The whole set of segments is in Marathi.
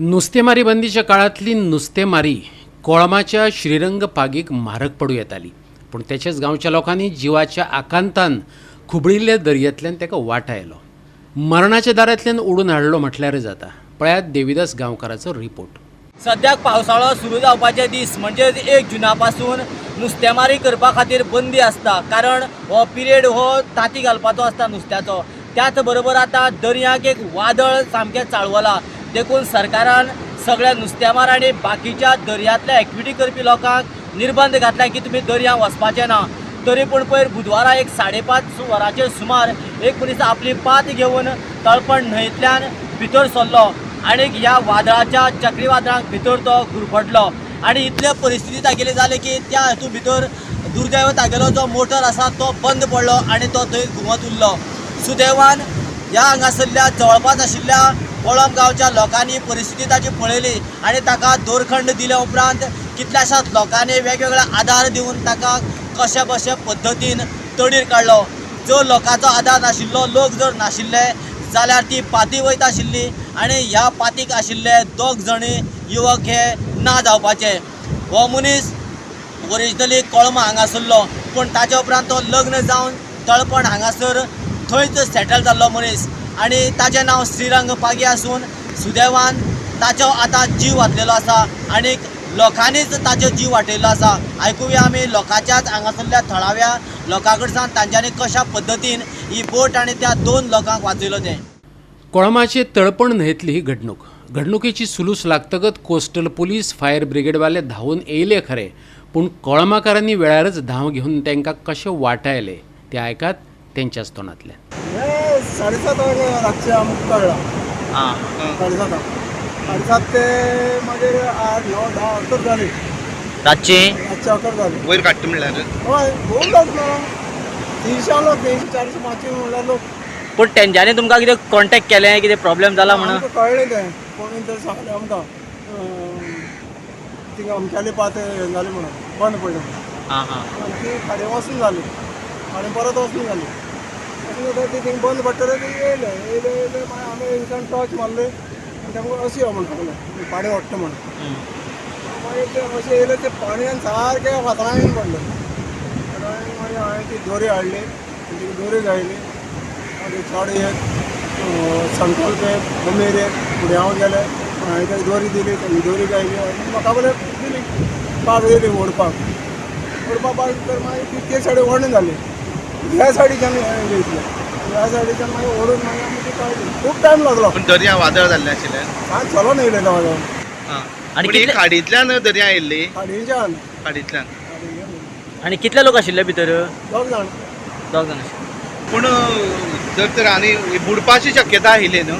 नुस्तेमारी बंदीच्या काळातली नुस्तेमारी कोळमाच्या श्रीरंग पागीक म्हारग पडू येताली, पण त्याच्याच गांवच्या लोकांनी जिवाच्या आकांतान खुबळिल्ल्या दर्यांतल्यान ताका वाटा आयलो. मरणाच्या दारांतल्यान ओडून हाडलो म्हटल्यार जाता. पळयात देविदास गांवकाराचो रिपोर्ट. सद्याक पावसाळो सुरू जावपाचे दीस म्हणजे 1 जुना पासून नुस्तेमारी करपा खातीर बंदी आसता, कारण हो पिरियड हो तांती घालपाचो आसता नुस्त्याचो. त्याच बरोबर आतां दर्याक एक वादळ सामकें चाळवलां, देखून सरकारान सगळ्या नुस्तेमार आनी बाकीच्या दर्यांतल्या एक्टिविटी करपी लोकांक निर्बंध घातला की तुमी दर्यांत वचपाचें ना. तरी पूण पयर बुधवारा एक 5:30 वरांचेर सुमार एक मनीस आपली पात घेवन तळपण न्हंयेंतल्यान भितर सरलो आनी ह्या वादळाच्या चक्रीवादळाक भितर तो गुरफटलो आनी इतले परिस्थिती तागेली जाली की त्या हेतू भितर दुर्दैव तागेलो जो मोटर आसा तो बंद पडलो आनी तो थंय घुमत उरलो. सुदैवान ह्या हांगासरल्या जवळपास आशिल्ल्या कोळम गांवच्या लोकांनी परिस्थिती ताची पळयली आनी ताका दोरखंड दिले उपरांत कितल्याशाच लोकांनी वेगवेगळे आधार दिवन ताका कशा बशा पद्दतीन तडीर काडलो. जो लोकांचो आधार नाशिल्लो, लोक जर नाशिल्ले जाल्यार ती पाती वयता आशिल्ली आनी ह्या पातीक आशिल्ले 2 जणी युवक हे ना जावपाचे. हो मनीस ओरिजिनली कोळमा हांगासरलो, पण ताच्या उपरांत तो लग्न जावन तळपण हांगासर थंयच सेटल जाल्लो मनीस आनी ताचें नांव श्रीरंग पागी आसून सुदैवान ताचो आतां जीव वाचलेलो आसा आनी लोकांनीच ताचो जीव वाटयल्लो आसा. आयकुया आमी लोकांच्याच हांगासरल्या थळाव्या लोकां कडच्यान तांच्यांनी कशा पद्दतीन ही बोट आनी त्या 2 लोकांक वाचयलो तें. कोळमाचे तळपण न्हंयेतली ही घडणुकेची सुलूस लागतकच कोस्टल पुलीस, फायर ब्रिगेडवाले धांवून येयले खरे, पूण कोळमाकारांनी वेळारच धांव घेवन तांकां कशें वाटायले ते आयकात तेंच्याच तोंडांतल्यान. 7:30 रातचे आमकां कळ्ळां. 7:30 ते मागीर 8, 9, 10 11 जाली. रातचे 11 जाली. वयर काडटा म्हणल्यार हय खूब लोक न्हू, 300 लोक, 300, 400, 500 म्हणल्यार लोक. पूण तेंच्यांनी तुमकां कितें कॉन्टेक्ट केलें, कितें प्रॉब्लेम जाला म्हणून? आमकां कळ्ळें तें, कोणी तर सांगलें आमकां ती अमक्याली पात जाली म्हणून बंद पडली. आनी ती खाडे वचून जाली आनी परत वचून जाली. ती थिंग बंद पडटले ती येयले मागीर आमी थंयच्यान टॉर्च मारले आनी तेमकां अशी यो म्हण सांगलें पाणी ओडटा म्हणून. मागीर ते अशें येयले, ते पाणयेन सारके फातरायन पडले. मागीर हांवें ती दोरी हाडली, ती दोरी गायली. मागीर चोडे एक संकल्प एक उमेर एक फुडें हांव गेले, हांवें ताका दोरी दिली, ताणी दोरी गायली आनी म्हाका बरें दिली पाक येयली ओडपाक तर मागीर ती ते सायडी ओडून जाली. ह्या सायडीच्यान हांवें घेतलें, ह्या सायडीच्यान मागीर ओडून मागीर आमी ती काडली. खूब टायम लागलो. पूण दर्या वादळ जाल्लें आशिल्लें. हांव चलोन येयलें तेव्हा जावन. पूण ही खाडींतल्यान दर्या येयल्ली. खाडीच्यान आनी कितले लोक आशिल्ले भितर? 2 जाण. 2 जाण आशिल्ले. पूण जर तर आनी बुडपाची शक्यता आशिल्ली न्हू.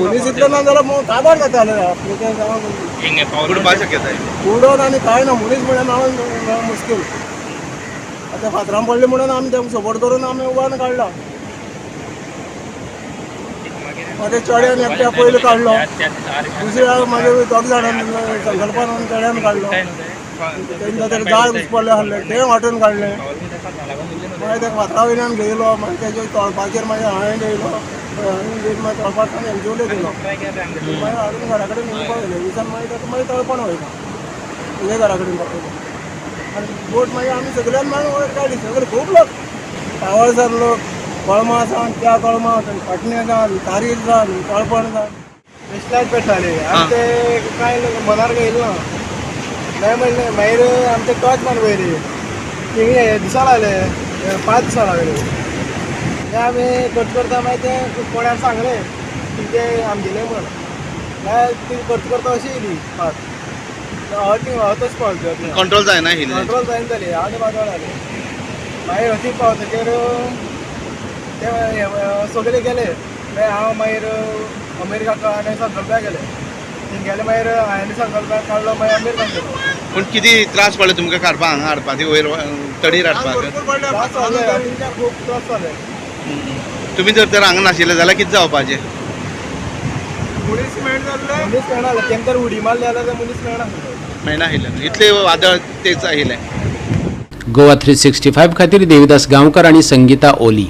मनीस इतलो ना जाल्यार काबार जाताले आपले तें गांवांत. बुडपाची शक्यता बुडोन आनी कांय ना, मनीस म्हळ्यार हांव मुश्कील. आतां फातरां पडले म्हणून आमी तेमकां सपोर्ट करून आमी उबारून काडला. मागीर चेड्यान एकट्या पयलीं काडलो, दुसऱ्या मागीर 2 जाणांनी संकल्पान चेड्यान काडलो. तेंच्या तर जाळ पडले आसले तें वाटून काडलें. मागीर तेका फातरा वयल्यान घेयलो, मागीर तेजे तळपाचेर मागीर हांवें घेयलो, हांवें घेवन मागीर तळपाच्यान हेंचेवले दिलो. मागीर हाडून घरा कडेन न्हिदपाक गेले. दिसान मागीर ताका मागीर तळपण वयता तुजे घरा कडेन पावयलो. आनी बोट मागीर आमी सगळ्यान मेळून वयर काडली. सगळे खूब लोक, पावळसार लोक, कोळमा जावन त्या कोळमा, पाटणे जावन, तारीर जावन, तळपण जावन बेश्टाच पेटताले. आनी ते कांय लोक मनार घेयलो ना. नाही म्हणलें मागीर आमचे टॉर्च मारून वयली. थिंग दिसा लागले, 5 दिसां लागले. ते आमी खर्च करता मागीर ते कोण्याक सांगलें की ते आमगेलें म्हण. मागीर ती खर्च करता अशी येयली पात. हतच पावता कंट्रोल जायना आशिल्लें. कंट्रोल जायना जाली. 8 वाजोळ जाले. मागीर हती पावतकीर ते सगळे गेले. मागीर हांव मागीर अमेर काका आनी संकल्प्या गेले. थिंग गेले मागीर हांवें संकल्प्या काडलो, मागीर अमेर काका गेलो. पूण कितें त्रास पडले तुमकां काडपाक हांगा हाडपाक, ती वयर तडीर हाडपाक? खूब त्रास जाले. तुमी जर तर हांगा नाशिल्ले जाल्यार कितें जावपाचें? मनीस मेळनासले. मनीस मेळनासले. केन्ना तर उडी मारली जाल्यार ते मनीस मेळनासले. मेळनाशिल्लें. इतले वादळ तेच आयिल्लें. गोवा 365 खातीर देविदास गांवकार आनी संगीता ओली.